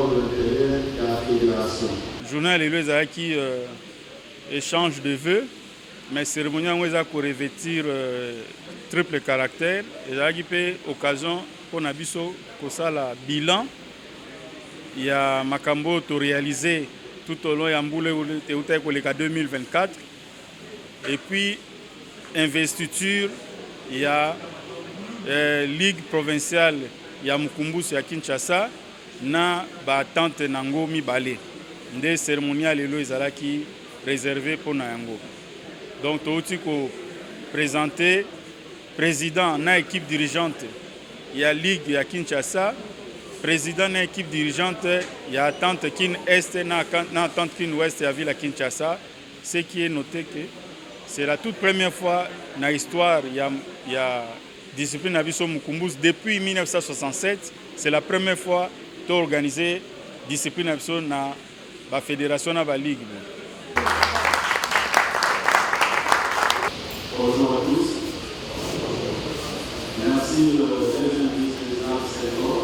l'ordre intérieur de la fédération. Journal Élu qui échange de vœux, mais cérémonie où ils ont revêtir triple caractère. Et là, il y a occasion pour Nabiso pour ça la bilan. Il y a Makambo to réaliser tout au long de 2024. Et puis investiture, il y a Ligue provinciale, il y a Mukumbus à Kinshasa, na batante nango mibale. Des cérémoniales qui réservé pour Nayango. Donc tout ko présenter président na équipe dirigeante, il y a Ligue à Kinshasa, président na équipe dirigeante, il y a tante kin est na tante kin ouest à ville à Kinshasa. Ce qui est noté que c'est la toute première fois dans l'histoire, il y a discipline Abisso Mukumbus depuis 1967. C'est la première fois que organisé discipline Abisso dans la fédération de la Ligue. Bonjour à tous. Merci le vice-président Sénégal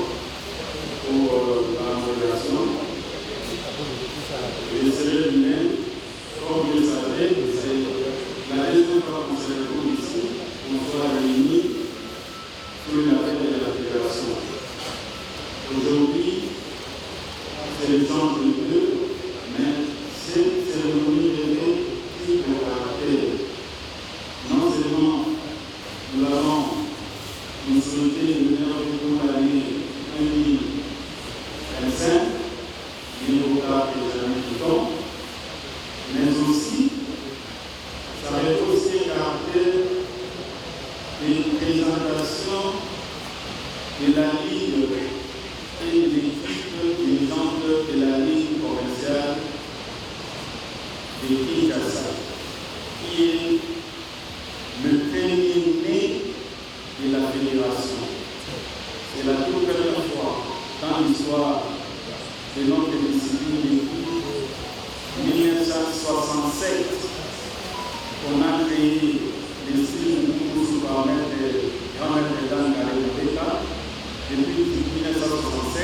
pour la modération. Et c'est lui-même, comme vous le savez, c'est la deuxième fois qu'on se retrouve ici, qu'on soit réunis pour une affaire de la fédération. Aujourd'hui, c'est le temps de Dieu, mais cette cérémonie devait plus de caractère. Non seulement nous avons nous souhaité le meilleur pour l'année 2025, il ne faut pas que les années qui tombent, mais aussi, ça va être aussi un caractère de présentation de la Ligue et de l'équipe dirigeante de la Ligue provinciale de Kinshasa, qui est le premier de la fédération. C'est la toute première fois dans l'histoire de notre discipline depuis 1967 qu'on a créé le style sous par grand-mère président de la République. Depuis 1967,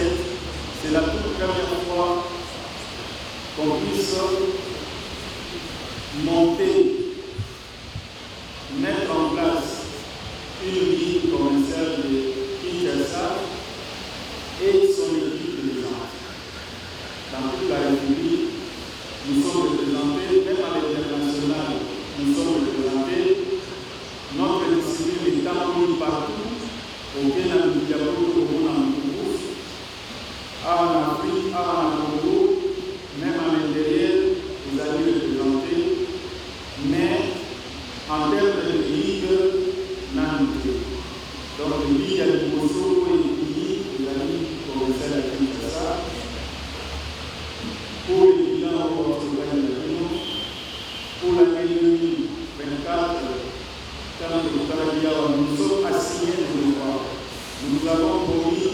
c'est la toute première fois qu'on puisse monter, mettre en place une ligue provinciale de Kinshasa et son équipe dirigeante. Dans toute la République, nous sommes représentés, même à l'international, nous sommes représentés. Notre discipline est appelée partout, au Kenya, au Diablo, au Monaco, en Afrique, en Congo, même à l'intérieur, vous allez représenter, mais en termes de ligue, donc il y a le Kosovo et la Ligue provinciale de Kinshasa. Pour les bilans au pour l'année 2024, quand nous sommes assignés de devoir, nous avons promis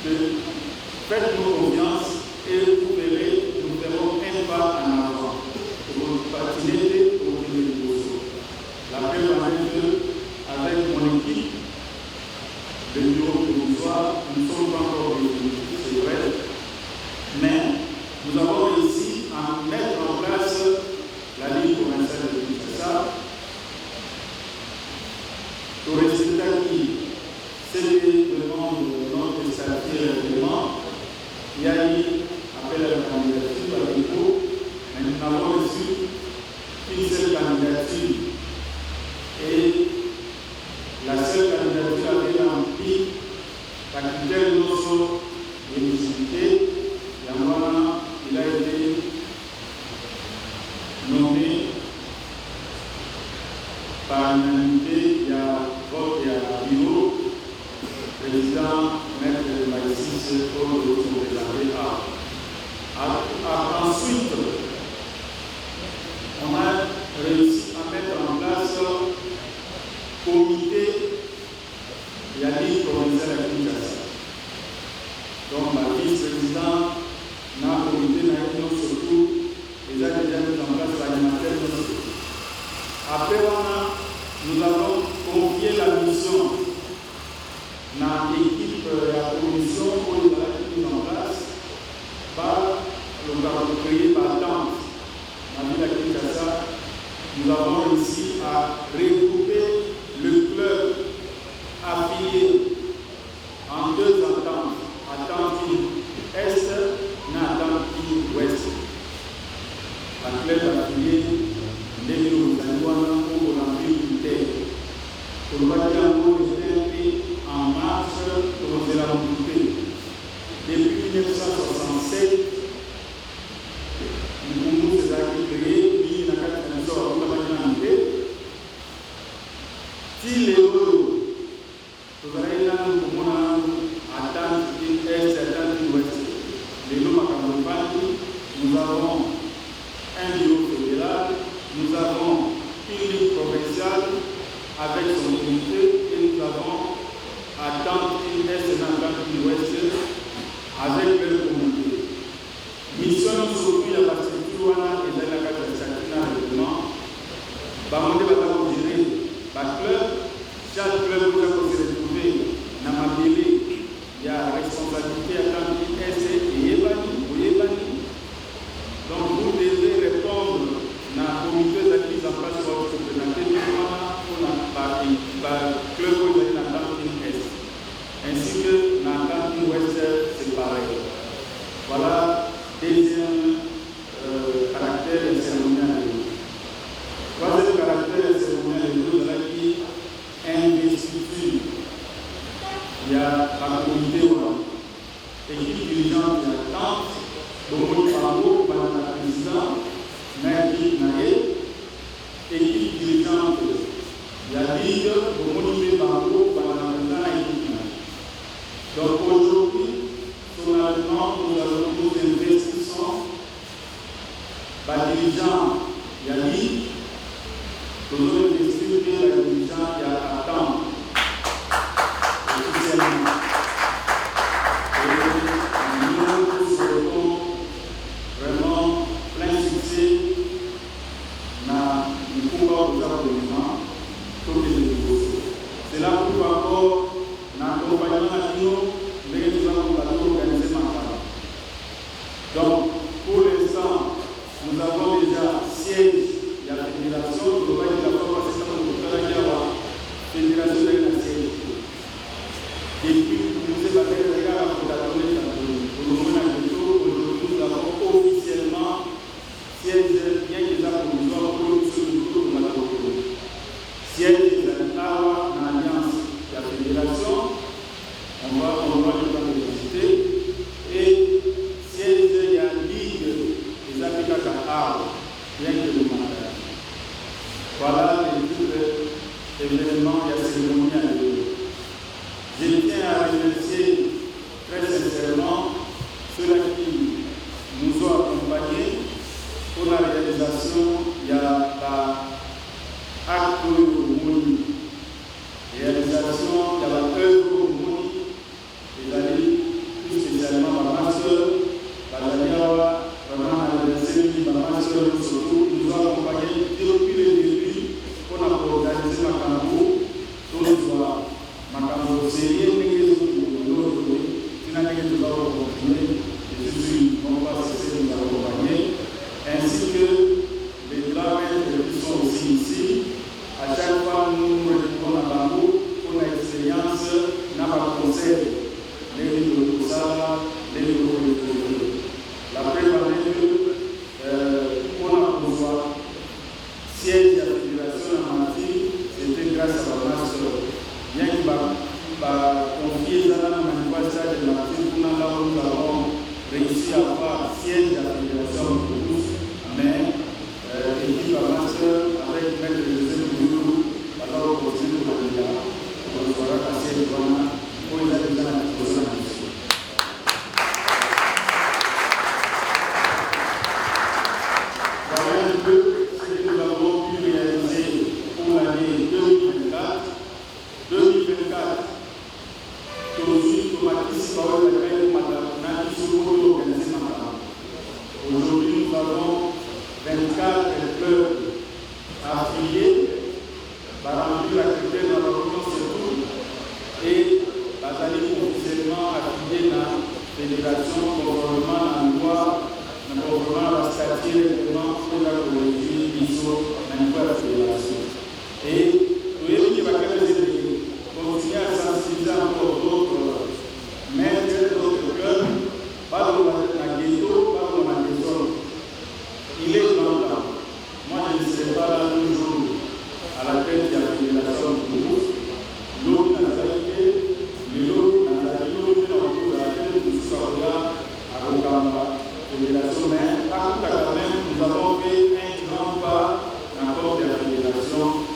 de faire nos confiances et vous verrez, nous ferons un pas en avant pour patiner au niveau du Kosovo. La première année, avec mon équipe, le bureau provisoire, nous ne sommes pas encore réunis, c'est vrai, mais nous avons réussi à mettre en place la Ligue provinciale de Kinshasa. Le résultat qui c'était demande notre statut règlement, il y a eu appel à la candidature à l'ICO, mais nous n'avons reçu qu'une seule candidature. Et la seule candidature avait rempli la critère de l'éligibilité. Il a été nommé par l'unanimité, il y a vote et à bureau, président, maître de Maïsis, pour le représenté Ensuite, on a réussi à mettre nous avons un bureau fédéral, nous avons une ligue provinciale avec son unité et nous avons à Dantine Est et Dantine Ouest avec leur communauté. Mission surtout il y a la structure et dans la carte de chacun règlement. Bamonde va vous dire, chaque club vous a se retrouver dans ma ville, il y a responsabilité à Dantine Est et Yébani. Donc vous devez répondre dans la communauté de mise en place de votre représentation pour la club de la Dantine Est. Ainsi que dans la Dantine Ouest, c'est pareil. Voilà, deuxième caractère cérémonial. Troisième caractère cérémonial, nous avons dit investiture. Il y a la communauté équipe dirigeante, il y a tant, beaucoup de travaux par la présidente, maire Naé, équipe dirigeante, il y a ligue, beaucoup de travaux par la présidente équipe Naé. Donc aujourd'hui, solennellement, nous investissons par dirigeant, il y a ligue, nous avons investi par la dirigeant, il y a attente. Officiellement. Vraiment plein succès dans le pouvoir de l'accompagnement pour les négociations. C'est là pour encore dans l'accompagnement de nous, nous avons organisé maintenant. Donc, pour l'instant, nous avons déjà siège de la fédération, nous avons déjà passé la fédération de la siège. Depuis nous avons fait le regard à la aujourd'hui, nous avons officiellement siège bien que la commission pour le siège de l'Awa dans l'alliance de la fédération, on va le visiter, et siège de la ligue des Africains Arabes, bien que le mandat. Voilà les événements et la cérémonie à l'heure. Je tiens à remercier très sincèrement ceux qui nous ont accompagnés pour la réalisation. Il y a l'acte de Mouni, réalisation, il y a la œuvre de Mouni, et d'aller plus spécialement ma soeur, Badaliawa, vraiment à remercier ma soeur, surtout, qui nous ont accompagnés depuis le début pour organiser ma campagne, tous les soirs. Makambo sérieux mais les autres finalement nous allons continuer et je suis non pas cessé de nous accompagner ainsi que les graveurs qui sont aussi ici. À chaque fois nous retrouvons à Bambou pour l'expérience dans le conseil les livres de Sala, les livres de Kourou. La première année on a besoin siège de la fédération en Martinique, c'était grâce à la nation. Bien qu'il va confier dans la manifestation de la Martinique, nous avons réussi à avoir siège de la fédération de tous, mais l'équipe avance avec maître de deuxième groupe, alors au continent de l'État, on sera passé devant pour les habitants de la disposition. Voilà un peu ce que nous avons pu réaliser pour l'année 2024. 2024, aujourd'hui, nous avons 24 clubs affiliés, par remplir la critère de la réunion surtout, et Bazali officiellement affilié dans la fédération conformément à la loi, conformément à la statut règlement pour la communauté ISO à niveau de la fédération. Et vous voyez qu'il va continuer à sensibiliser encore d'autres maîtres, d'autres clubs, pas dans la ghetto, pas dans la maison. Il est grand temps. Moi, je ne serai pas là toujours à la tête de la fédération de Toulouse. L'autre n'a pas été, mais l'autre n'a pas été, l'autre n'a pas été à la tête de Soria à Rokamba, fédération. Mais par contre, quand même, nous avons fait un grand pas dans la porte de la fédération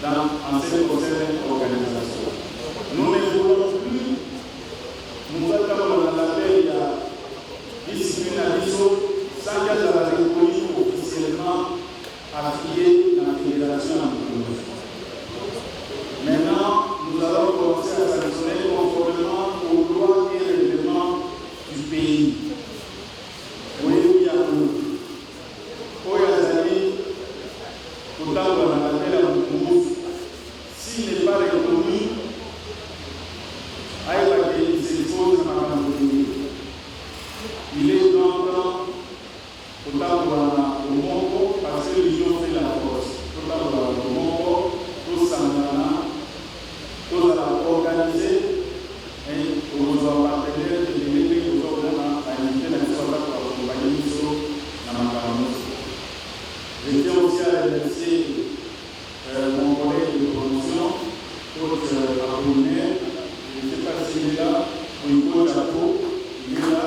en ce qui concerne l'organisation. Nous ne voulons plus, nous attendons dans la paix, il y a discipline à l'ISO, sans qu'elle soit reconnue officiellement affiliée dans la fédération. Maintenant, nous allons commencer à sanctionner conformément aux lois et règlements du pays. Oui, oui, à nous. Oh, les amis, pourtant, on a appelé la Moumouz. S'il n'est pas reconnu, il s'expose à ma campagne. Il est donc pourtant au Mongo, parce que l'union fait la force. Pourtant, au Mongo, tous s'en tous à organiser et aux partenaires de l'Église, aux organes à inviter les soldats pour accompagner dans ma campagne. Je tiens aussi à remercier mon collègue de promotion, coach Apollinaire. Je ne sais pas s'il est là, ou il coach à tout, il est là.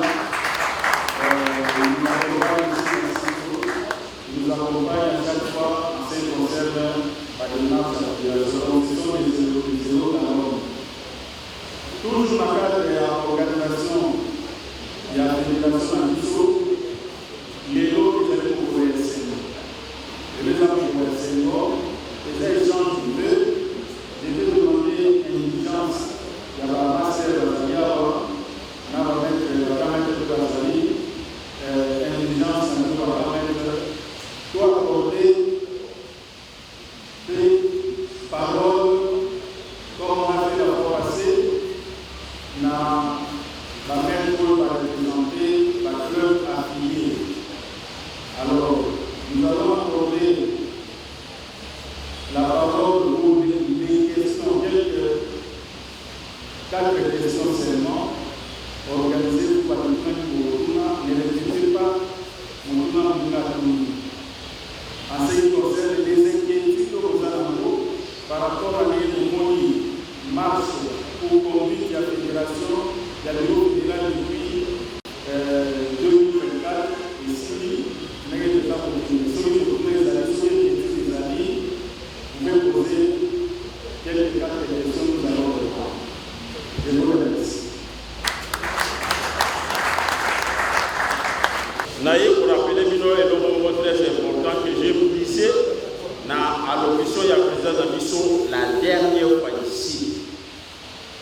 Il nous accompagne à chaque fois en ce qui concerne par exemple la fédération. Ce sont des zéros dans l'homme. Toujours dans le cadre de l'organisation de la fédération à Bissau, les lots qui avaient pour le Sénat. Les gens pour le Sénat, les échanges de deux, je vais demander une diligence. Il y a la master de la Diawa, on va mettre de la Zali, une diligence, on va mettre tout accorder des paroles comme on a fait la fois passée dans la même pour représenter la club affiliée. Alors, nous allons accorder la parole pour les questions, quelques questions seulement, organisées par le point pour ne répétez pas Mouna Mouna. En ce qui concerne les inquiétudes aux alentours par rapport à l'hégémonie, marche ou conduite de la fédération, il y a des hauts qui là depuis 2024 ici, mais il y a déjà continué. Ceux qui vous plaisent à la société des amis, vous pouvez poser quelques questions que nous allons répondre. Je vous remercie. Naïe pour rappeler Bino est un moment très important que j'ai glissé à l'option de la présidence d'Abisso la dernière fois ici.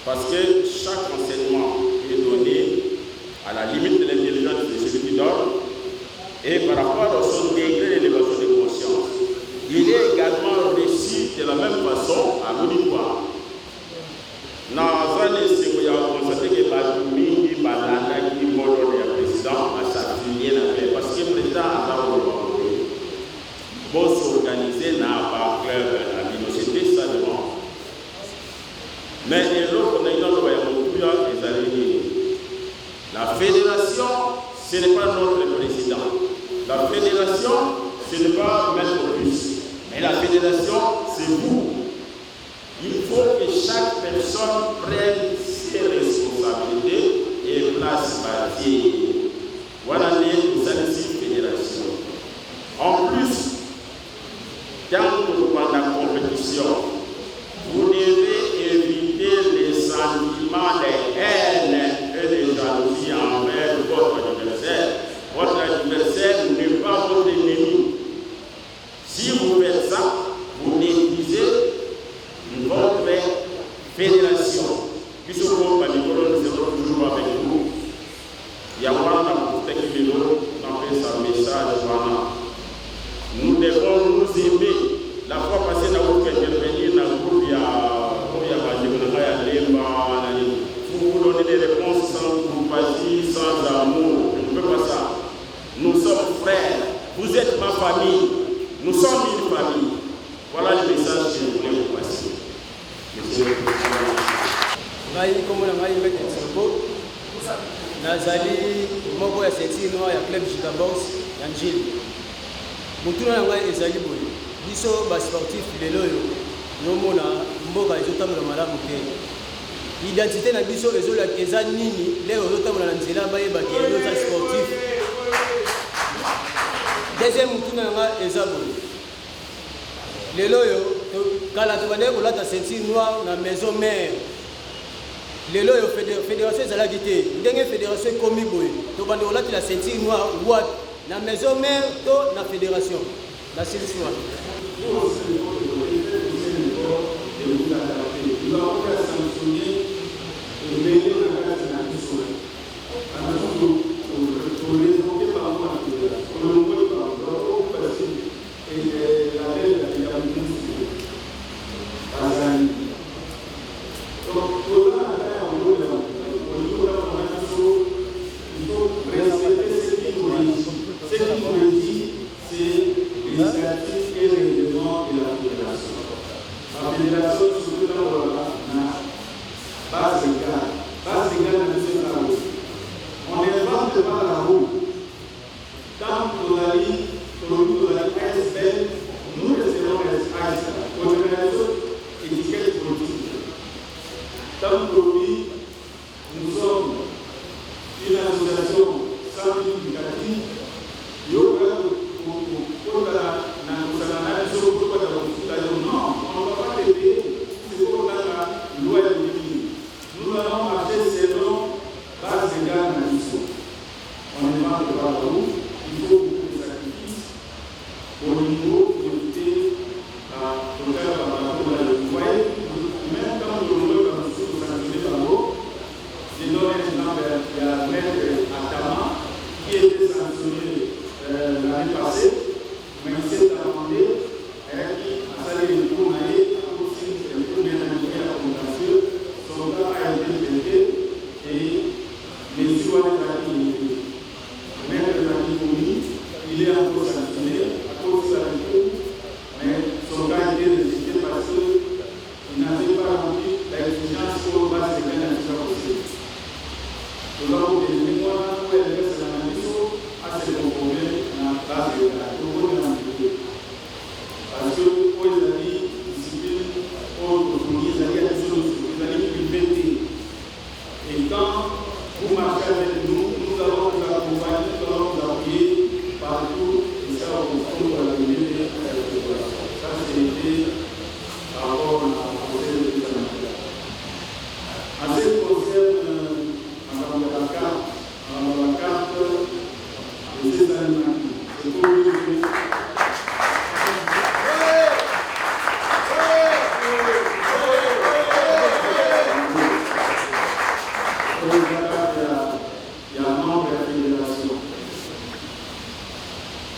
Parce que chaque enseignement est donné à la limite de l'intelligence de celui qui dort et par rapport à son degré d'élévation de conscience. Il est également reçu de la même façon à l'auditoire. Dans un essai, il y a constaté que Badoumi et Badana qui vont donner un président à chaque ligne parce que le président a beau s'organiser dans un club à l'université, ça demande. Mais l'autre, on a une la fédération, ce n'est pas notre président. La fédération, ce n'est pas Maître Plus. Mais la fédération, c'est vous. Il faut que chaque personne prenne ses responsabilités et place partie. Voilà les fédérations. En plus, dans la compétition, vous devez éviter les sentiments de haine et de jalousie envers votre adversaire. Votre adversaire n'est pas votre ennemi. Si vous faites ça, vous négligez votre fédération. Puisque nous sommes toujours avec vous. Il y a un message. Nous devons nous aimer. La fois passée, nous avons intervenu dans le groupe. Vous donnez des réponses sans compassion, sans amour. Je ne peux pas ça. Nous sommes frères. Vous êtes ma famille. Nous sommes une famille. Voilà le message que je voulais vous passer. Monsieur le Président. Nazali moko ya senti noa ya club Gigabox ya Njili. Mutuna na ngai ezali boye. Biso ba sportif lelo yo nomona mboka ezotambola malamu te. Identité na biso ezola eza nini leo ezotambola na nzela bayeba ke ezoza sportif. Deuxième mutuna na ngai eza boye. Lelo yo kala to bane kolata senti noa na maison mère. Lelo yo fédération ezalaki te ndenge fédération komi boye to bande olati la ceinture noire na maison mère to na fédération na silisi wana. Nous aussi, nous avons fait sanctionner et mener la grâce de la mission. Alors, pour les évoquer par moi, pour le mot par rapport au passé et la belle de la ministre. Donc, pour la au niveau de la mission, il faut respecter ce qui nous dit. Ce qui nous dit, c'est les statuts et les règlements de la fédération. La fédération, surtout dans la base égale dans ce travail. On n'invente pas la roue. Tant qu'on a dit, ASBL, nous resterons ASBL, organisation étiquette politique. Tant qu'aujourd'hui, nous sommes une association sans éducative, non, on ne va pas les payer, c'est pour la loi de l'Église. Nous allons marcher selon base égale à la mission. On ne va pas la roue, il faut beaucoup de sacrifices au niveau de lutter pour faire par rapport à la loi. Vous voyez, même quand nous voulons comme ça, vous sanctionnez par l'eau, je donne un exemple, il y a Maître Atama qui était sanctionné l'année passée, mais il s'est amendé. Il est encore sanctionné à cause de la vie, mais son cas a été rejeté parce qu'il n'avait pas rempli l'exigence pour base de l'année possible. Donc, les mémoires pour les reste de la mission à se conformer à la base de l'année. Parce que pour les amis, discipline, pour les amis, les amis privés. Et quand vous marchez avec nous, nous allons vous accompagner, nous allons vous appuyer partout, et ça va vous prendre la minute. Ça, c'était par rapport à la procédure de l'examen. En ce qui concerne la carte de ces animaux, c'est pour vous dire. Il y a un nombre de fédérations.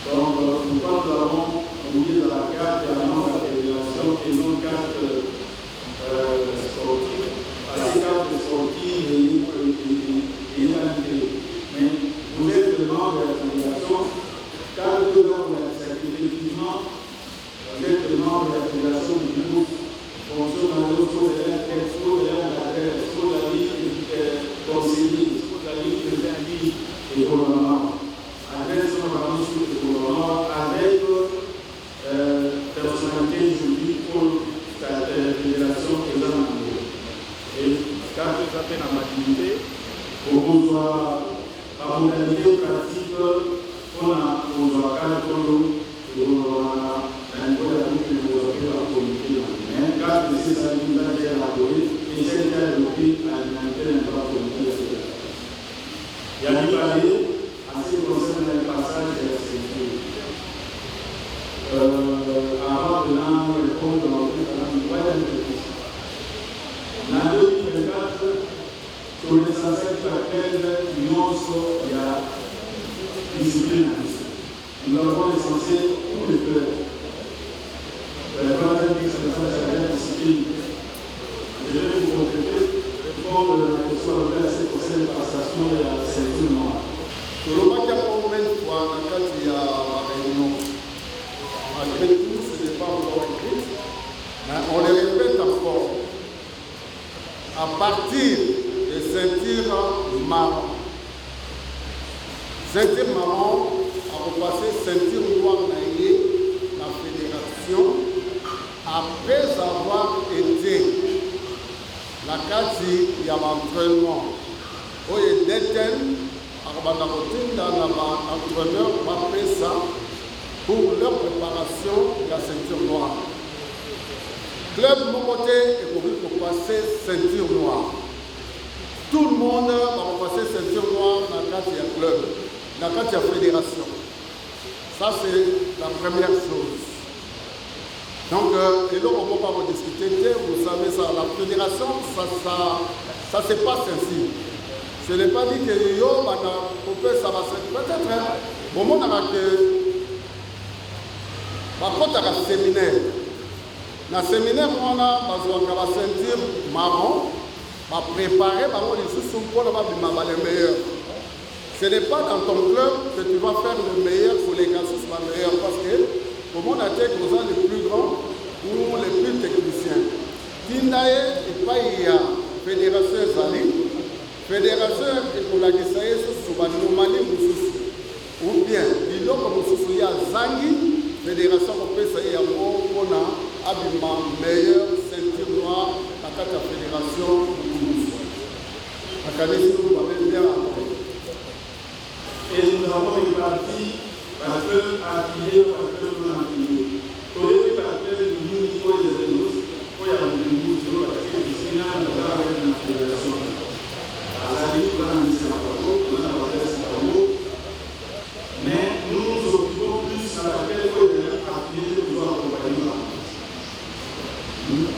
Donc, pourquoi nous avons oublié dans la carte, il y a un nombre de fédérations et non carte sportive. Parce que carte sportive est invalidée. Mais vous êtes le membre de la fédération, quand vous êtes effectivement, vous êtes le membre de la fédération du groupe. Fonction dans l'autre chose, de la vie conseiller, la vie de la vie et gouvernement. Avec son organisme de gouvernement, avec personnalité juridique pour la fédération et l'année. Et quand vous avez la maturité, pour qu'on soit par modalité pratique, on a besoin de la communauté. Mais quand c'est ça, nous avons élaboré et c'est développé à l'humanité dans la communauté. Il y a du palais, en ce qui concerne le passage de la sécurité. Avant de répondre à la question. En 2024, sur l'essentiel de laquelle il y a discipline. Nous avons l'essentiel pour le cœur. La première discipline. Je vais vous compléter, répondre à la question de la concerne la passation de la ceinture noire. Tolobaki combien de fois dans le cadre de la réunion. Malgré tout, ce n'est pas encore écrit, mais on le répète encore. À partir des ceintures marron. Ceinture marron a repassé ceinture noire dans la fédération après avoir été la carte il y a l'entraînement. Où il y a des thèmes, l'entraîneur va faire ça pour leur préparation de la ceinture noire. Club mon côté est pour passer ceinture noire. Tout le monde va repasser ceinture noire dans la carte du club, dans la carte de la fédération. Ça, c'est la première chose. Donc, et là, on ne va pas discuter. Vous savez, ça, la fédération, ça se passe ainsi. Ce n'est pas dit que yo, ça va se peut-être. Au moment où on a un séminaire, dans le séminaire, on a une ceinture marron, on va préparer les sous pour le meilleur. Ce n'est pas dans ton club que tu vas faire le meilleur pour les garçons soient meilleurs parce que au monde a été les plus grands ou les plus techniciens. Tindaye et pas il y a fédération Zali, fédération et pour la Gisaïe sur Mali ou bien il y a Zangi, fédération pour essayer à on a abîmement meilleur ceinture noire à la fédération. À Calais, vous avez bien appris. Et nous avons réparti parce que affilié parce que nous affiliés. Pour les parce que nous niveau des éléments, pour y avoir des nouveaux parce que ici là nous avons une fédération. À la limite, on a un synagogue, on a un synagogue, mais nous nous occupons plus à laquelle les affiliés nous ont accompagnés.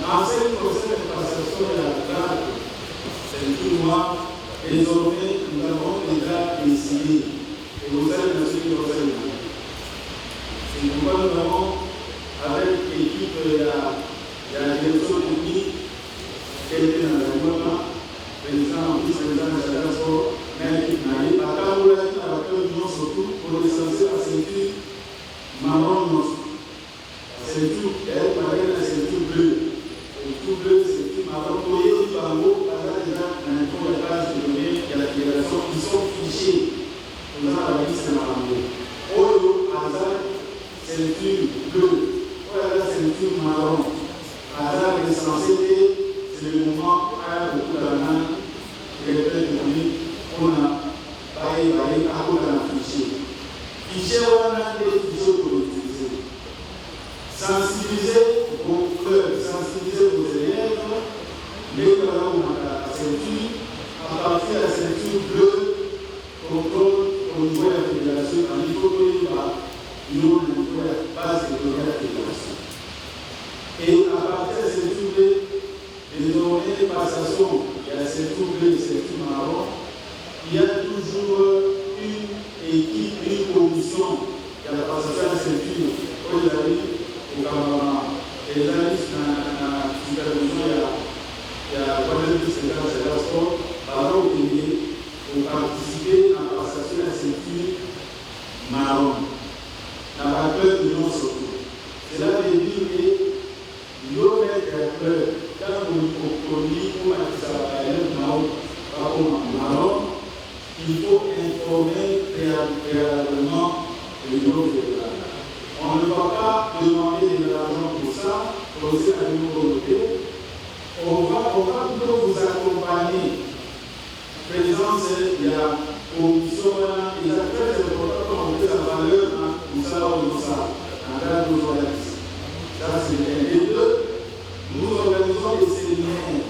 En ce qui concerne la passation de la grade, c'est tout moi. Désormais, nous avons déjà décidé. Et vous savez, monsieur le président, c'est pourquoi nous avons, avec l'équipe de la direction technique, qui était dans le gouvernement, président, vice-président de la transport, maire qui n'a pas à Kaboula, qui a fait l'union surtout pour licencier la ceinture marron noir. La ceinture, elle paraît la ceinture bleue. La ceinture bleue, c'est ceinture marron, pour y aller par haut, par là, déjà, dans les fonds de base de données, il y a la fédération qui sont fichés. Nous avons la liste de la randonnée. Oyo, Hazard, ceinture bleue. Oyo, ceinture marron. Hazard est censé être, c'est le moment où il y a beaucoup d'argent, et les pères de famille, on a baillé, à cause de la fichier. Fichier, on a des fichiers pour l'utiliser. Sensibiliser vos clubs, sensibiliser vos élèves, les parents ont la ceinture, à partir de la ceinture bleue, contrôle. Au niveau de la fédération, à niveau de la base de la fédération. Et à partir de cette tournée, désormais les passations, il y a cette tournée, cette marron, il y a toujours une équipe, une commission, il y a la passation de cette tournée, au Zali, au Cameroun. Et les amis, dans la supervision, il y a le vice-président de la sport, par au pays, pour participer à la passation de la ceinture marron. Dans la peur de non surtout. Cela veut dire que nous mettons la peur dans le produit pour la marron. Il faut informer préalablement le niveau fédéral. On ne va pas demander de l'argent pour ça, pour aussi la nouveauté. On va plutôt vous accompagner. Président, il y a commission, il y a très important qu'on met la valeur pour ça ou ça, en cas de journalistes. Ça, c'est bien. Et deux, nous organisons des séminaires.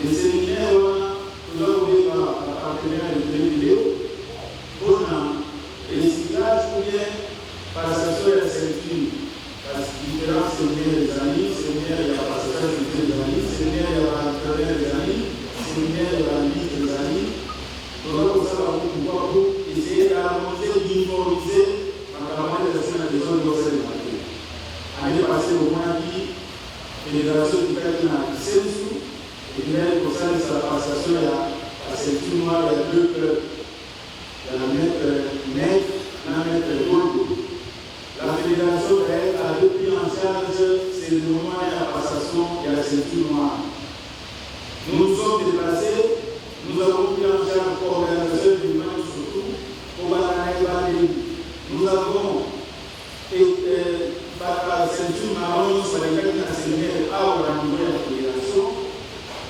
Les séminaires, nous avons des partenaires de vidéo, pour les cyclages ou bien passation de la ceinture. Parce que différents séminaires des amis, séminaires de la passation de des amis, séminaires de la partenaire des amis, séminaires de la vie des amis. Nous allons pouvoir essayer d'harmoniser, d'uniformiser en campagne de gestion des zones de l'Océan. L'année passée, au moins dit, la fédération du Cameroun a 17 sous, et puis là, pour ça, la passation, la ceinture noire, il y a deux clubs. Il y a la maître Net, la maître Golgo. La fédération, elle, a depuis en charge, c'est le moment de la passation et la ceinture noire. Nous nous sommes déplacés. Nous avons pris en charge l'organisation du match surtout pour Balanaï. Nous avons la ceinture marron sur les gars qui ont séminaire à la nouvelle fédération,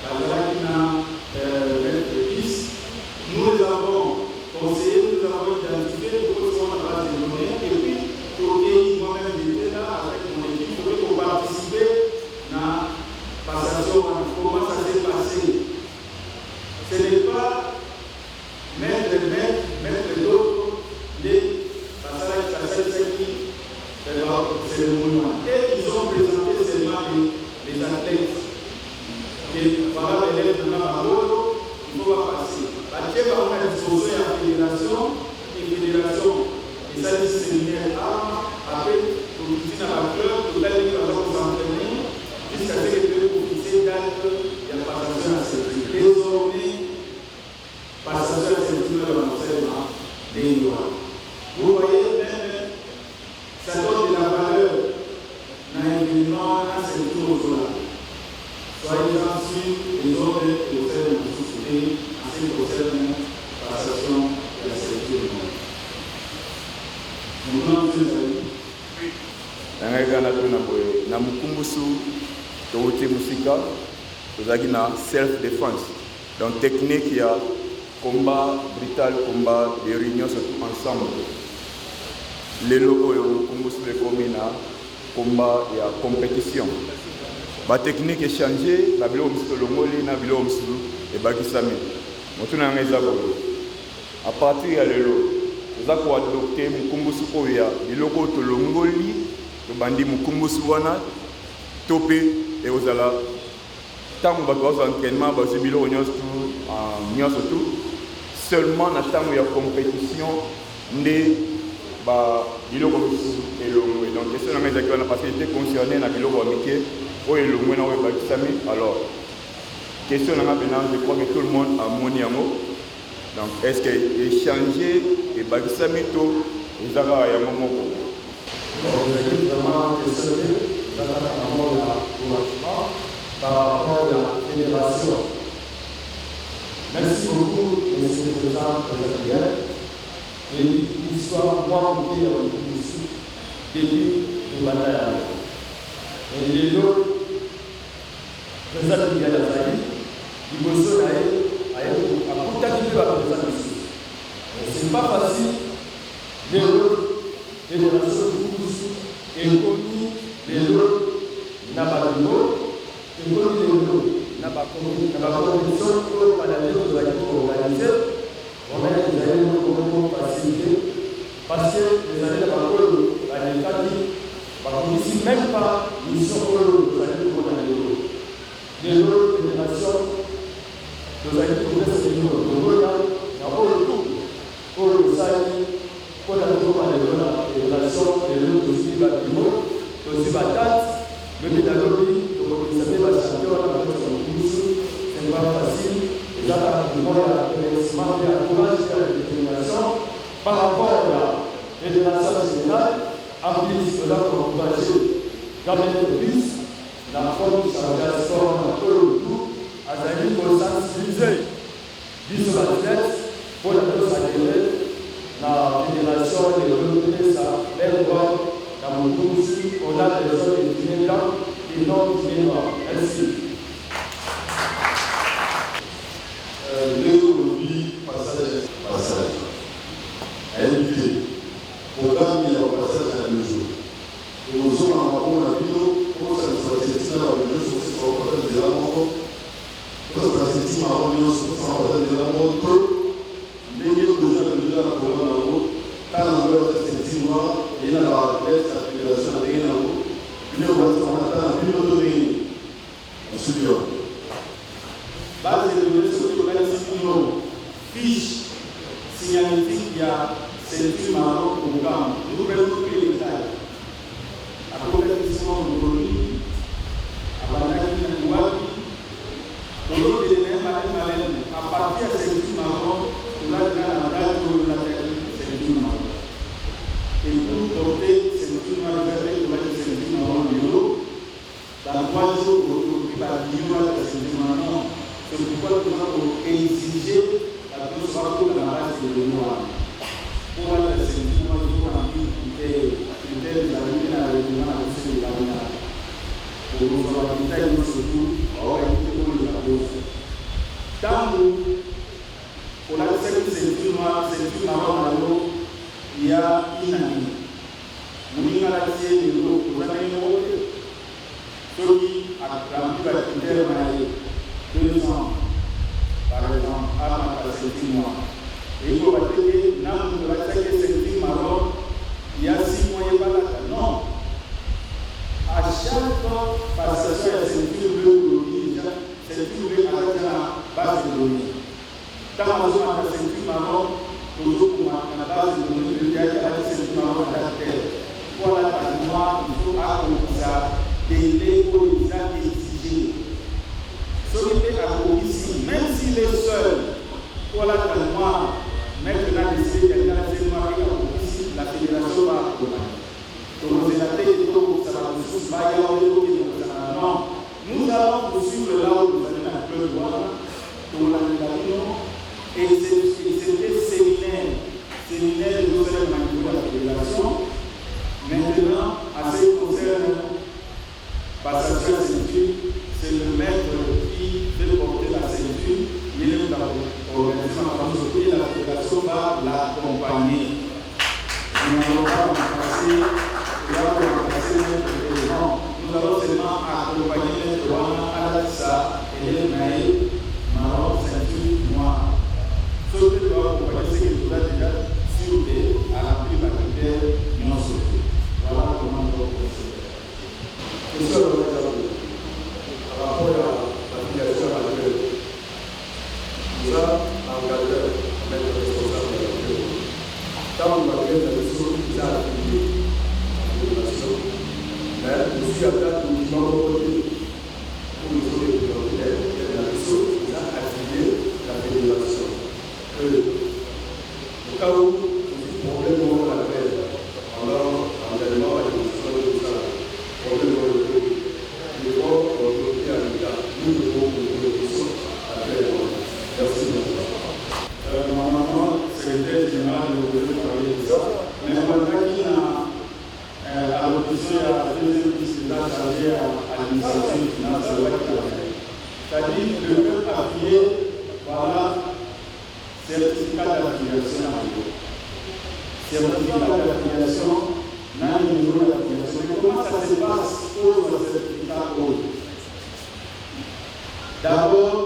à la nous les avons conseillés, nous avons identifié pour qu'on a des données et puis pour que moi-même j'étais là avec mon équipe pour participer à la passation, comment ça s'est passé. Ce n'est pas mettre d'autres, les passages et fédération. Et ça, c'est séminaire après, pour l'utiliser dans la fleur, tout à l'heure, nous allons s'entraîner jusqu'à ce que le officier date de la passation à cette désormais, passation à cette l'enseignement des lois. Vous voyez, même, ça donne de la valeur dans l'événement, dans cette chose-là. Soyez-en sûrs, les autres procèdent de société, en ce qui concerne la passation de la sécurité du monde. na mukumbusu towote musika tozalaki na self défense donc technique ya combat brutal combat de réunion surtout ensemble lelo oyo mukumbusu ekomi na combat ya compétition ba technique échangé na biloko mosusu tolongoli na biloko mosusu ebakisami motuna yango eza boye à partir ya lelo toza koadopte mukumbusu oyo ya biloko tolongoli tobandi mukumbusu wana to mpe ekozala ntango bato bazwa entraînement bazwi biloko nyonso tu seulement na ntango ya compétition nde biloko mosusu elongwe donc question nanga ezalaki wana parce que ete concerné na biloko ya mike oyo elongwe na oyo ebakisami alors question nanga mpena je crois que tout le monde amoni yango donc est-ce que échanger ebakisami to eza kaka yango moko vraiment questionné par rapport à la fédération. Merci beaucoup, M. le Président de la et l'histoire, moi, qui est début de bataille. Et les autres, président de la Zali, il faut se à contacter la présidence. Ce n'est pas facile, les autres, fédération de économie, les autres, Nabadino, économie de l'eau, Nabadino, pour organiser, on a des années de facilité, parce que les années de Nabadino, ici même pas, ils sont pour les autres fédérations, nous avons trouvé ce niveau de l'eau, pour le tout, pour le Sahel, pour la fédération, les autres aussi bâtiments, aussi bataille, le pédagogie, vous savez, la champion, c'est pas facile, et là, il y a un courage et la détermination par rapport à la fédération générale, en plus de là, pour encourager jamais de plus, la forme de la sport, le tout, à Zali pour sensibiliser les athlètes pour la consacrer la fédération de redonner sa belle voix dans mon groupe. On a des hommes qui viennent là et non qui viennent là. Merci. Aujourd'hui, passage. Invité. Programme il y a un passage à 2 jours. Et nous sommes en rapport à la vidéo. Comment ça se passe? C'est ça, la vidéo sur ce qu'on va faire des amours. Comment ça se passe? C'est ça, la vidéo sur ce qu'on va faire des amours. Les gens qui ont déjà la programme en haut, quand on veut faire ces 6 mois, il y a la fédération de rien en haut. Puis on va se faire une autre réunion. On se dit, base de données sur le fiche signalétique, il y a ceinture marron au camp. Nous prenons tous les détails. Approvisionnement de produits, abandonner le bois, l'autre élément à partir de ceinture marron, on a la date de la ceinture marron. Et pour porter ceinture marron, on va dire ceinture marron de l'eau. Dans 3 jours, on trouve par l'union de la ceinture marron. C'est pourquoi nous avons exigé la plus forte dans la race de l'Union. Pour la ceinture marron, il faut remplir de la ligne à l'événement de la ligne. Pour nous avoir une taille surtout, on va éviter pour la pause. Tant pour la ceinture marron, il y a une année. Nous avons la tienne de l'eau pour la ligne. Ceux qui ont rempli la critère mariée. 2 ans, par exemple, à la ceinture noire. Et il faut dire que dans la ceinture marron, il y a 6 mois et pas là. Non. À chaque fois, parce que c'est la ceinture bleue, ceinture bleue avec la base de l'eau. Quand on a la ceinture marron, toujours pour la base la fédération. Maintenant, à ce qui concerne passation à ceinture, c'est le maître qui veut porter la ceinture. Il est organisé et la fédération va l'accompagner. Nous n'allons pas remplacer notre président. Nous allons seulement accompagner notre roi Alassa et les maïs marron, ceinture noire. Sauf que doit accompagner ce que nous avons déjà surveillé à la prime alimentaire non sauté. Voilà comment nous allons procéder. Monsieur le Président, par rapport à l'application à laquelle nous avons engagé avec le responsable de la République, tant que la réalisation nous a affilié à la population, mais aussi à date nous disons pour nous aider la réalisation nous a affilié à la fédération. Au cas où nous avons problème de la paix, alors l'engagement et le soin de ça, problème de normalement, le secrétaire général de parler de ça, mais pendant qu'il a à l'opposition à la deuxième vice-président chargé à l'administration finance, c'est-à-dire le peuple appuyé, voilà, certificat d'affiliation à l'eau. Certificat d'affiliation, n'a un numéro d'affiliation. Mais comment ça se passe pour le certificat eau? D'abord,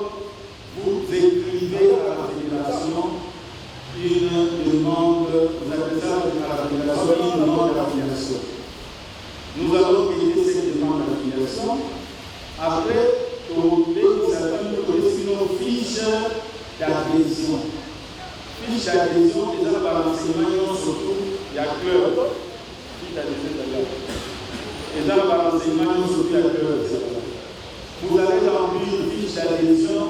vous écrivez à la fédération une demande, vous appelez ça à la fédération une demande d'affiliation. Nous allons payer cette demande d'affiliation. Après, nous allons une fiche d'adhésion. Fiche d'adhésion, déjà par l'enseignement, surtout, il y a club. Fiche d'adhésion d'ailleurs. Déjà par l'enseignement, surtout, il y a club. Vous allez remplir une fiche d'adhésion.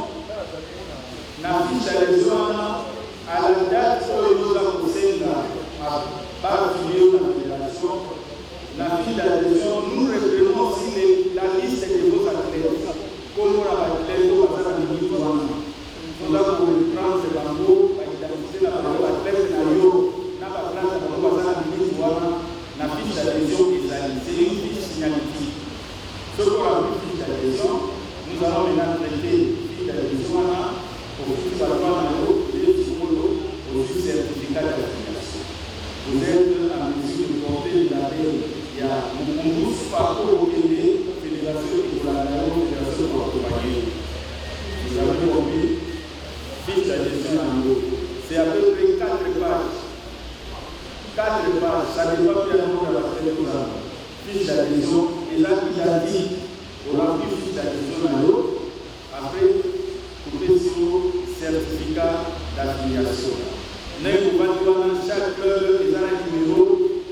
La fiche d'adhésion, à la date où nous avons posé à affilier à la fédération, la fiche d'adhésion, nous reprenons aussi la liste de vos athlètes. Comme on a athlètes, on va faire un niveau. Nous avons prendre ce bandeau, identifier la athlète, n'a pas prendre le bandeau, on va faire un niveau. La fiche d'adhésion c'est une fiche signalétique. Ce qu'on a vu fiche d'adhésion, nous allons maintenant traiter fiche d'adhésion au fil de la au certificat d'affiliation. Vous êtes en mesure de porter l'appel. Il y a un parcours au Québec, fédération et fédération pour accompagner. Vous avez compris, fiche d'adhésion en haut. C'est à peu près 4 pages. 4 pages, ça ne va pas bien à la tête. Fiche d'adhésion, et là, il a dit, on a pris fiche d'adhésion en haut. Après, coupez sur certificat d'affiliation. Nous avons chaque club et un numéro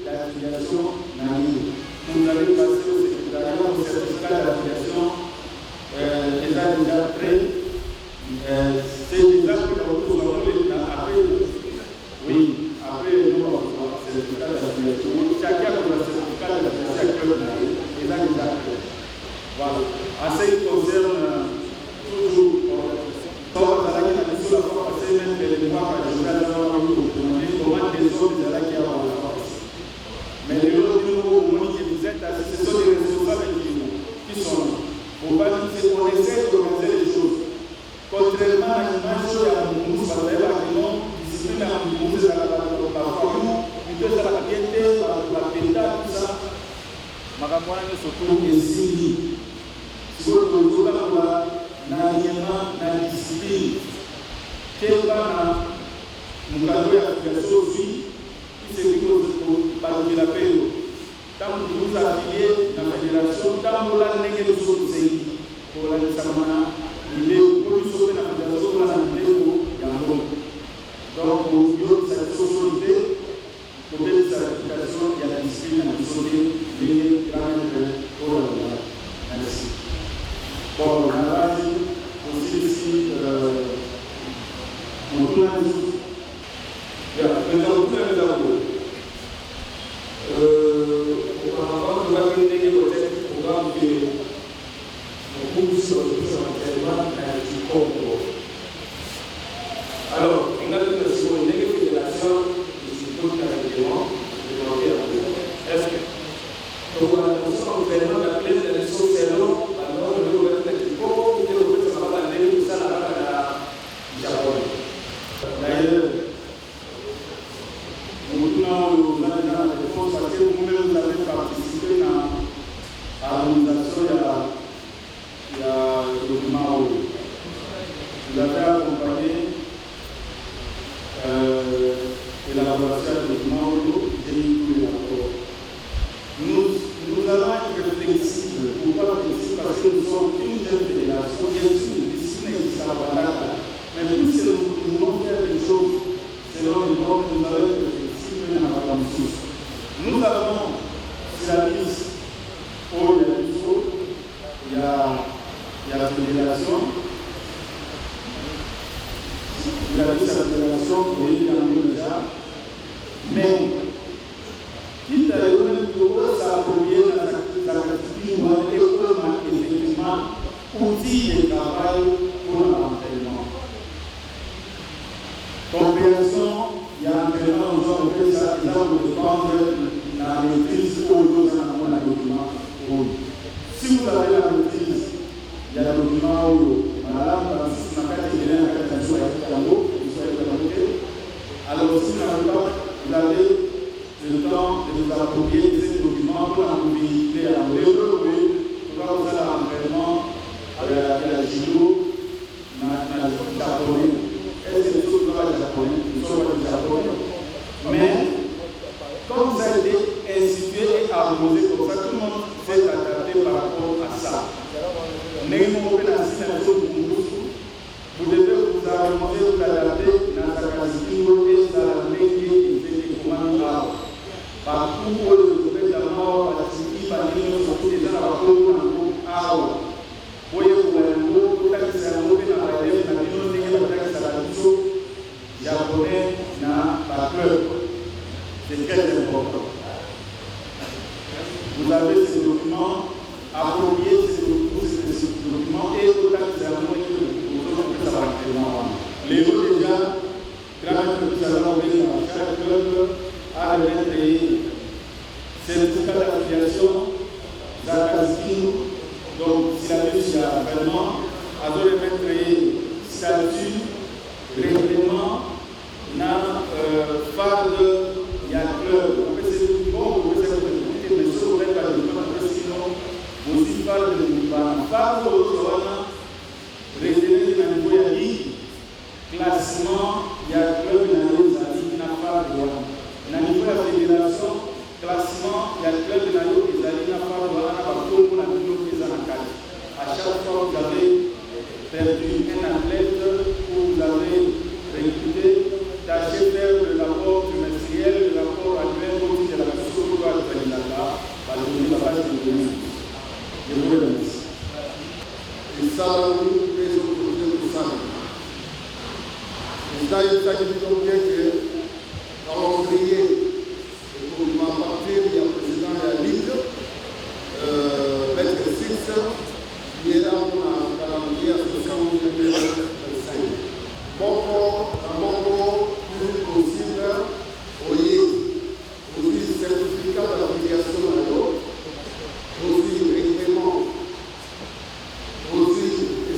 d'affiliation. Vous allez passer au secrétariat au certificat d'affiliation. Et là, déjà prêt. C'est déjà que nous avons après. Oui, après nous avons le certificat d'affiliation. Chacun a le certificat d'affiliation. Chaque club est là déjà prêt. Voilà. En ce qui concerne toujours. Comment les autres mais les autres que vous êtes, ce sont des responsables qui sont là. On va dire qu'on essaie d'organiser les choses. Contrairement à l'image à nous, ça va être la discipline à nous, c'est la famille, plutôt la piété, la péta, tout ça. Magamwana ne se trouve ici. Si vous voulez, na discipline. Quel va nous cadrer à la aussi, qui se dit par la paix. Tant que vous affiliez dans la fédération, tant que vous avez des choses pour la Samana, il est pour sauver la fédération pour la Yambo. Donc, pour cette société, pour cette certification, il y a la discipline à sauver les grands pour la merci. Bon, on a aussi ici, on tourne à nous. Maintenant, on tourne à nous. Auparavant, nous avons été au programme que nous pouvons se retrouver documents, j'ai mis tous les rapports. Nous allons être flexibles. Pourquoi flexibles? Parce que nous sommes une jeune fédération, bien sûr, une discipline qui s'abat. Mais plus nous voulons faire les choses selon les normes, nous allons être flexibles dans la ressource. Nous avons sur la liste où il y a la fédération. Il y a la fédération pour y aller déjà. Mais quitte à s'approprier la discipline est effectivement outil de travail pour l'entraînement. Compréhension, il y a entraînement, nous avons fait ça, nous avons dépendre de la maîtrise au niveau de la document. Si vous avez la maîtrise, il y a le document où madame, si vous n'avez pas été là, alors si vous n'avez pas, vous avez le temps de vous approprier de ces documents pour en véhiculer à développer, pour vous faire l'entraînement avec la judo, la japonais. Est-ce que nous sommes pas japonais? Nous sommes pas japonais. Mais, comme ça a été institué et arrosé comme ça, tout le monde s'est adapté par rapport à ça. Vous devez vous arranger, vous adapter dans sa qualité et dans la métier et commandes. Partout où vous devez d'abord participer à surtout les gens à la vous japonais n'a pas peur. C'est très important. Vous avez ces documents, appropriez ces documents et autant que les autres déjà, grâce à ce que nous avons fait dans chaque club, a créé certificat d'affiliation, donc si la liste est vraiment, a créé statut, règlement, phare il y a club. On peut se dire, bon, vous pouvez s'activité, mais si vous n'êtes pas de temps, sinon, vous aussi parlez de l'Union. Phare retenez dans le niveau de la ligue, classement, il y a club dans le niveau de la ligue, n'a pas de droit. Dans le niveau de la fédération, classement, il y a club dans le niveau de la ligue, n'a pas de droit, n'a pas de droit, n'a pas de droit. À chaque fois, vous avez perdu un athlète où vous avez recruté, tâchez de faire le rapport trimestriel, le rapport annuel, au titre de la question pour la là-bas, par le niveau de la base de l'Union. Je vous remercie. Et ça, nous, les autres, pour ça. Et ça, il s'agit donc bien que, avant de prier, et pour m'apporter, il y a le président de la Ligue, Maître 6, qui est là pour la calendrier à 2025. Beaucoup, plus possible, aussi certificat d'application à l'eau, aussi règlement, aussi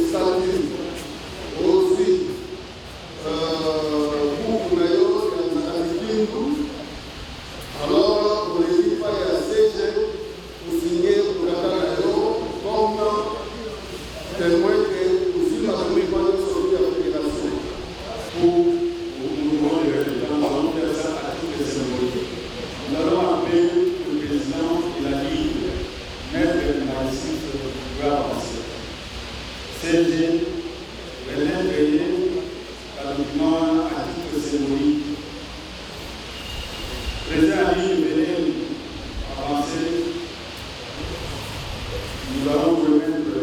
statut, aussi pour alors, on ne dit pas à la CG pour signer pour la comme témoin que aussi la première fois de sortir de la fédération. Pour nous demander le résultat, nous allons faire ça à toutes les symboliques. Nous allons appeler le président de la Ligue, Maître Maïsif, pour avancer. CG, René Payé, la document à titre symbolique. Président de la Ligue, venez avancer. Nous allons remettre.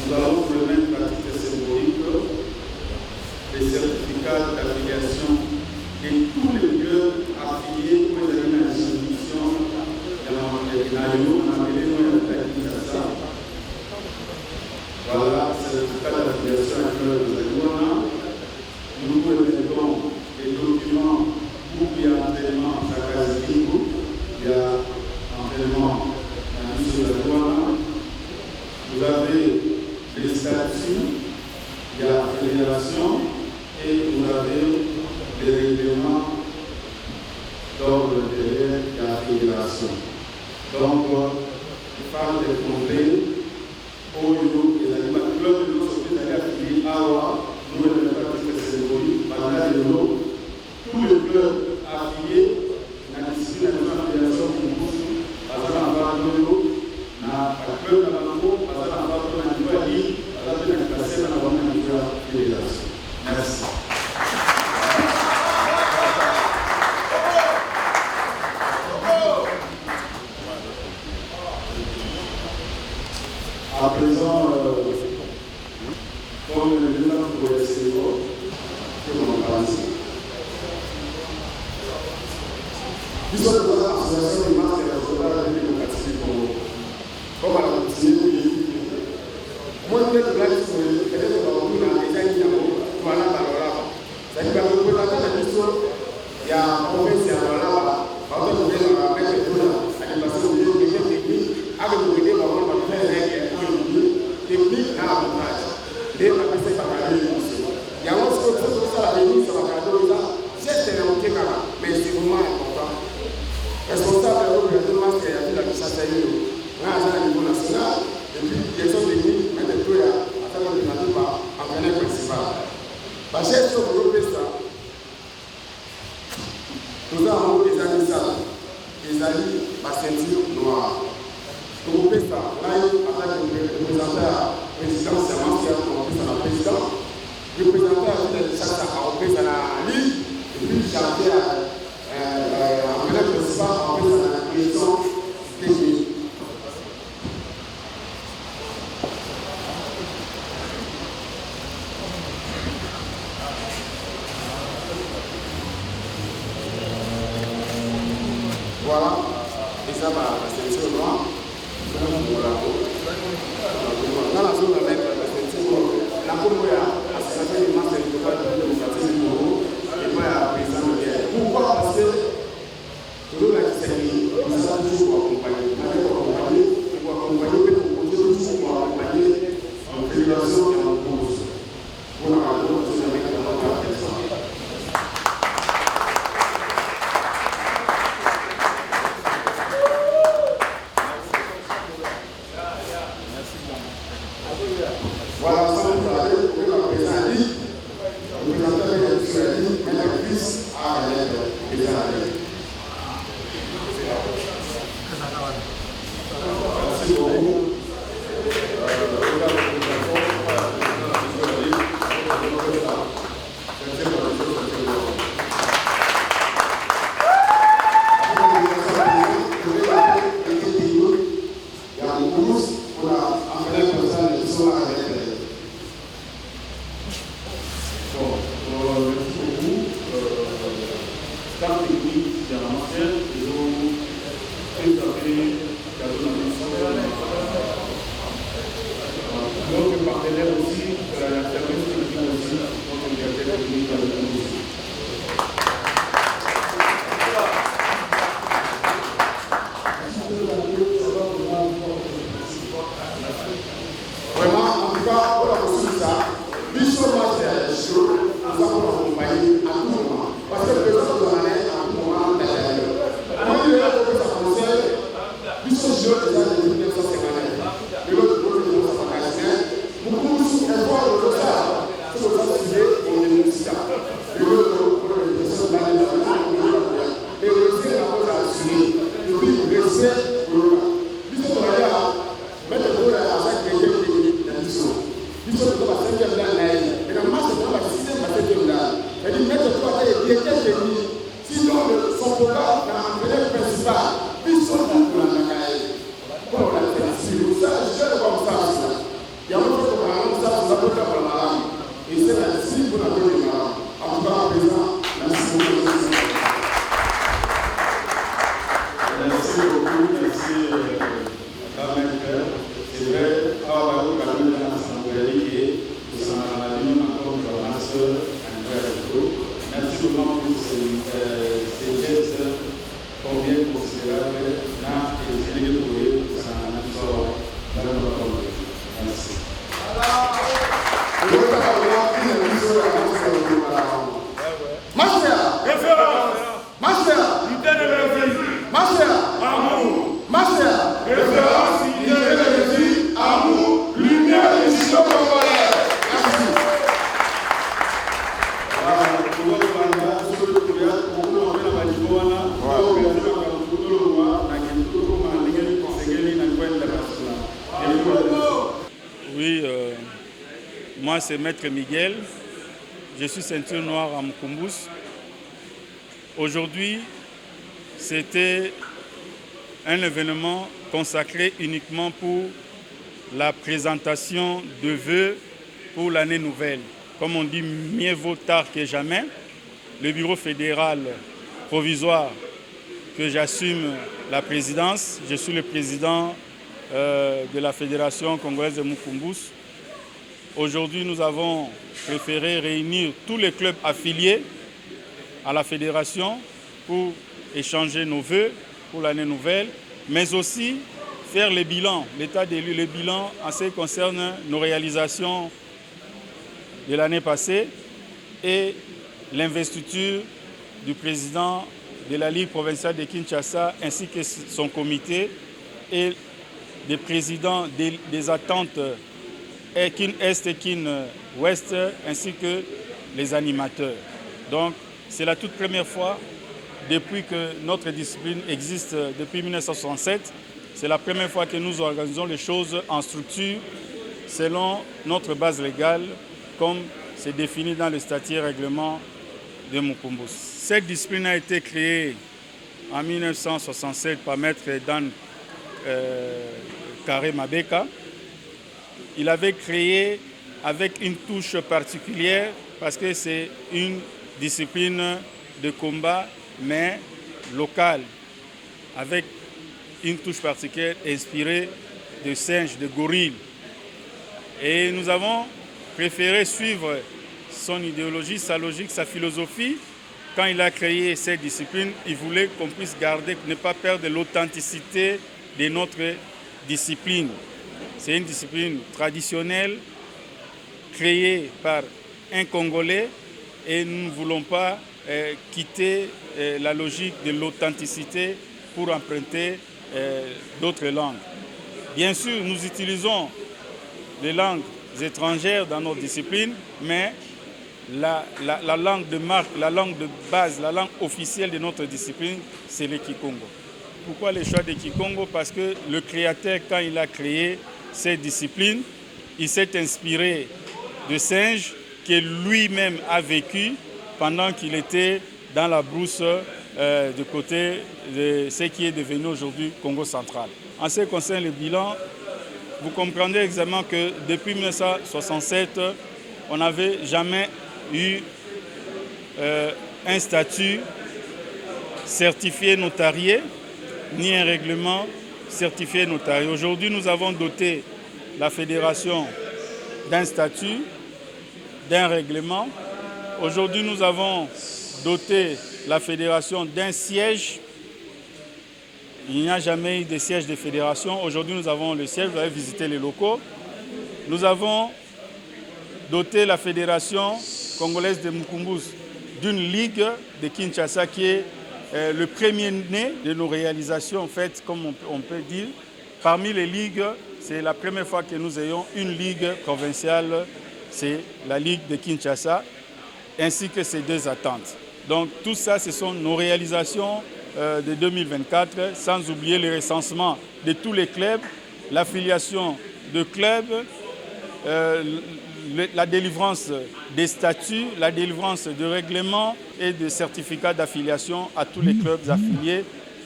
Nous allons remettre à titre symbolique les certificats d'affiliation de tous les lieux affiliés pour les institutions de la voilà, certificat d'affiliation à club. Nous remettons les documents pour qu'il y ait entraînement à Kazimou, il y a entraînement à l'issue de la douane. Vous avez les statuts, il y a la fédération et vous avez les règlements d'ordre de la fédération. Donc, il parle de compter au niveau de la club. comme le ministre pour les séjours que l'on passe. Ils sont dans l'association des marques régionales de démocratie du Congo. Comme à la continuité, moi, je vais vous dire que je vais vous dire que je vais vous dire il y a un province à Malaba, par exemple, vous allez mettre le tour à l'animation de l'équipe technique, avec vous aider à avoir une technique à l'avantage. Et à passer par la réunion. Il y a aussi autre chose à la réunion sur la radio, c'est un mais c'est vraiment important. Responsable de l'opération, c'est la puissance à niveau national, et puis les autres techniques, mettre le tour à faire le entraîneur principal. Parce que si on veut ça, nous avons des amis ça, des amis à ceinture noire. Nous avons ça, là, avec le représentant président, c'est un ancien président, le représentant de chaque a représenté la Ligue, et puis j'ai fait un principal en fait dans la direction technique. Voilà, et ça va ceinture noire. Dans la zone avec la ceinture, la Congo a associé les masses de démocratie du Congo et pas à président de guerre. Pourquoi? Parce que tout le monde a dit que nous avons toujours accompagné. Nous avons accompagné, pour accompagner, pour toujours pour accompagner en fédération et en cause. Pour la radio, nous avons avec la personne. Voilà, ça nous a dit que la présidente dit, le président de la dit, mais le fils a le président. Merci beaucoup. Oui, moi c'est Maître Miguel, je suis ceinture noire à Mukumbus. Aujourd'hui, c'était un événement consacré uniquement pour la présentation de vœux pour l'année nouvelle. Comme on dit, mieux vaut tard que jamais. Le bureau fédéral provisoire que j'assume la présidence, je suis le président de la Fédération congolaise de Mukumbus. Aujourd'hui, nous avons préféré réunir tous les clubs affiliés à la fédération pour échanger nos vœux pour l'année nouvelle, mais aussi faire le bilan, l'état des lieux, le bilan en ce qui concerne nos réalisations de l'année passée et l'investiture du président de la Ligue provinciale de Kinshasa ainsi que son comité et des présidents des attentes Kin Est et Kin Ouest ainsi que les animateurs. Donc c'est la toute première fois depuis que notre discipline existe depuis 1967. C'est la première fois que nous organisons les choses en structure selon notre base légale comme c'est défini dans le statut et règlement de Mukumbus. Cette discipline a été créée en 1967 par Maître Dan Kare Mabeka. Il avait créé avec une touche particulière parce que c'est une discipline de combat mais locale avec une touche particulière inspirée de singes, de gorilles. Et nous avons préféré suivre son idéologie, sa logique, sa philosophie. Quand il a créé cette discipline, il voulait qu'on puisse garder, ne pas perdre l'authenticité de notre discipline. C'est une discipline traditionnelle, créée par un Congolais, et nous ne voulons pas quitter la logique de l'authenticité pour emprunter d'autres langues. Bien sûr, nous utilisons les langues étrangères dans notre discipline, mais la langue de marque, la langue de base, la langue officielle de notre discipline, c'est le Kikongo. Pourquoi le choix de Kikongo? Parce que le créateur, quand il a créé cette discipline, il s'est inspiré de singes que lui-même a vécu pendant qu'il était dans la brousse du côté de ce qui est devenu aujourd'hui Congo central. En ce qui concerne le bilan, vous comprendrez exactement que depuis 1967, on n'avait jamais eu un statut certifié notarié, ni un règlement certifié notarié. Aujourd'hui, nous avons doté la fédération d'un statut, d'un règlement. Aujourd'hui, nous avons doté la fédération d'un siège. Il n'y a jamais eu de siège de fédération. Aujourd'hui, nous avons le siège. Vous allez visiter les locaux. Nous avons doté la fédération congolaise de Mukumbus d'une ligue de Kinshasa qui est le premier né de nos réalisations faites, comme on peut dire. Parmi les ligues, c'est la première fois que nous ayons une ligue provinciale, c'est la ligue de Kinshasa, ainsi que ses deux attentes. Donc tout ça, ce sont nos réalisations de 2024, sans oublier le recensement de tous les clubs, l'affiliation de clubs, la délivrance des statuts, la délivrance de règlements et de certificats d'affiliation à tous les clubs affiliés,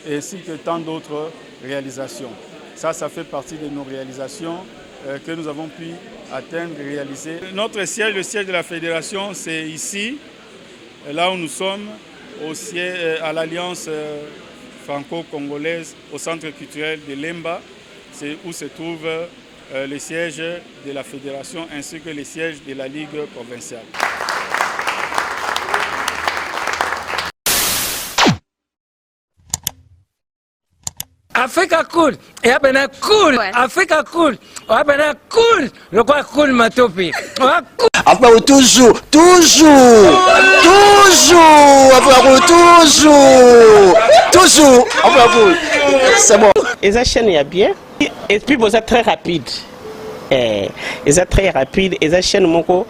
ainsi que tant d'autres réalisations. Ça fait partie de nos réalisations que nous avons pu atteindre et réaliser. Notre siège, le siège de la fédération, c'est ici, là où nous sommes, au siège, à l'Alliance franco-congolaise, au centre culturel de Lemba, c'est où se trouve le siège de la fédération ainsi que le siège de la Ligue provinciale. Africa cool, et abena cool, Africa cool, abena cool, le quoi cool matopi. Après toujours, c'est bon. Et ça chaîne est bien, et puis vous êtes très rapide. Et ça très rapide, et ça chaîne mon co,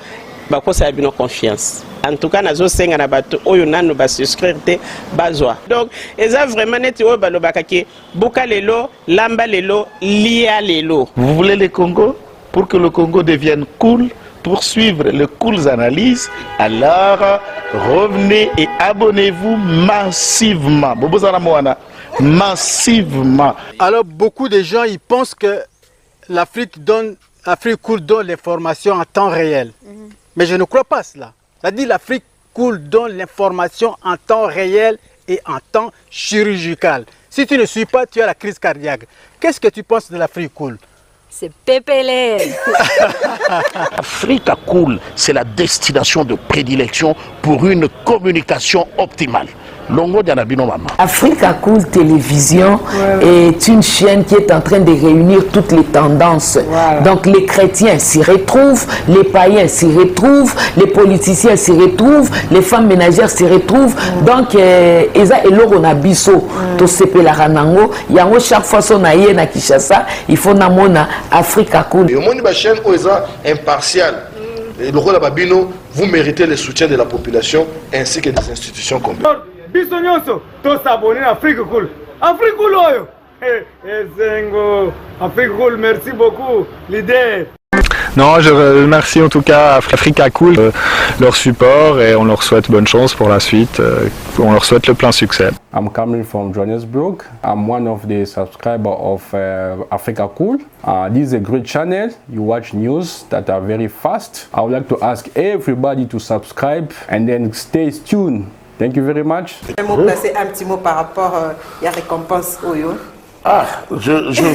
bah quoi ça a bien confiance. En tout cas, nazo senga na bato oyo nanu ba souscrire te bazwa. Donc, eza vraiment net oyo ba lobakaki buka lelo, lamba lelo, lia lelo. Vous voulez le Congo pour que le Congo devienne cool, pour suivre les cool analyses, alors revenez et abonnez-vous massivement. Bobozana Moana, massivement. Alors beaucoup de gens ils pensent que l'Afrique donne Afrique Cool donne l'information en temps réel. Mais je ne crois pas cela. Ça dit l'Afrique Cool donne l'information en temps réel et en temps chirurgical. Si tu ne suis pas, tu as la crise cardiaque. Qu'est-ce que tu penses de l'Afrique Cool? C'est pépélé. Africa Cool, c'est la destination de prédilection pour une communication optimale. Longo Dianabino Mama. Africa Cool Télévision est une chaîne qui est en train de réunir toutes les tendances. Donc les chrétiens s'y retrouvent, les païens s'y retrouvent, les politiciens s'y retrouvent, les femmes ménagères s'y retrouvent. Donc Eza Eloro na biso to sepela ranango, yango chaque fois son aye na Kinshasa, il faut namona Africa Cool. Et au monde ba chaîne Oza impartial. Et le rôle de Babino, vous méritez le soutien de la population ainsi que des institutions complètes. Biso nyonso to s'abonner à Afrique Cool. Afrique Cool oyo. Zengo. Afrique Cool, merci beaucoup leader. Non, je remercie en tout cas Africa Cool leur support et on leur souhaite bonne chance pour la suite. On leur souhaite le plein succès. I'm coming from Johannesburg. I'm one of the subscribers of Africa Cool. This is a great channel. You watch news that are very fast. I would like to ask everybody to subscribe and then stay tuned. Thank you very much. Placer un petit mot par rapport à la récompense Oyo. Je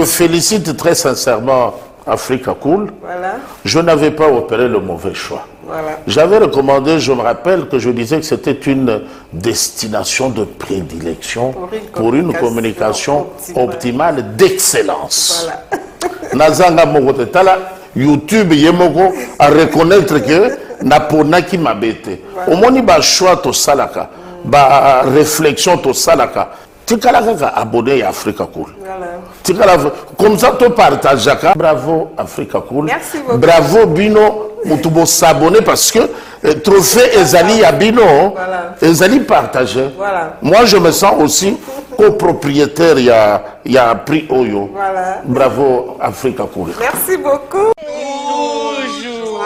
félicite très sincèrement Africa Cool. Voilà. Je n'avais pas opéré le mauvais choix. Voilà. J'avais recommandé, je me rappelle que je disais que c'était une destination de prédilection pour une communication optimale d'excellence. Voilà. Nazanga Mogotala, YouTube Yemoko à reconnaître que Naponaki Mabete. Au moins, il y a un choix de salaka, une réflexion de salaka. Tu as abonné à Africa Cool. Comme ça, tu partages. Bravo Africa Cool. Merci beaucoup. Bravo Bino. Tu dois s'abonner parce que trophée Ezali à Bino, Ezali partagé. Voilà. Moi, je me sens aussi copropriétaire. Il y a un prix Oyo. Voilà. Bravo Africa Cool. Merci beaucoup. Toujours.